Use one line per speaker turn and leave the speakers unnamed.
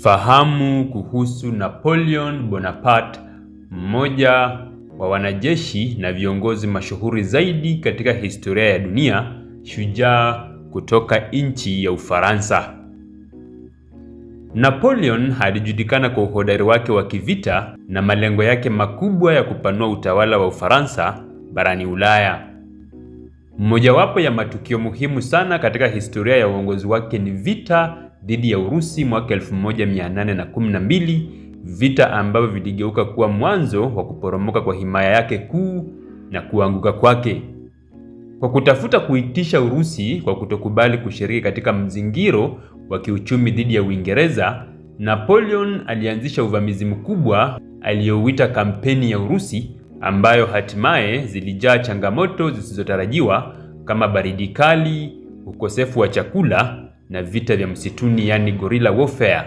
Fahamu kuhusu Napoleon Bonaparte, mmoja wa wanajeshi na viongozi mashuhuri zaidi katika historia ya dunia, shujaa kutoka nchi ya Ufaransa. Napoleon alijulikana kwa uhodari wake wa kivita na malengo yake makubwa ya kupanua utawala wa Ufaransa barani Ulaya. Mmojawapo ya matukio muhimu sana katika historia ya uongozi wake ni vita dhidi ya Urusi mwaka 1812, vita ambavyo viligeuka kuwa mwanzo wa kuporomoka kwa himaya yake kuu na kuanguka kwake. Kwa kutafuta kuitisha Urusi kwa kutokubali kushiriki katika mzingiro wa kiuchumi dhidi ya Uingereza, Napoleon alianzisha uvamizi mkubwa aliyouita kampeni ya Urusi, ambayo hatimaye zilijaa changamoto zisizotarajiwa kama baridi kali, ukosefu wa chakula na vita vya msituni, yani guerrilla warfare.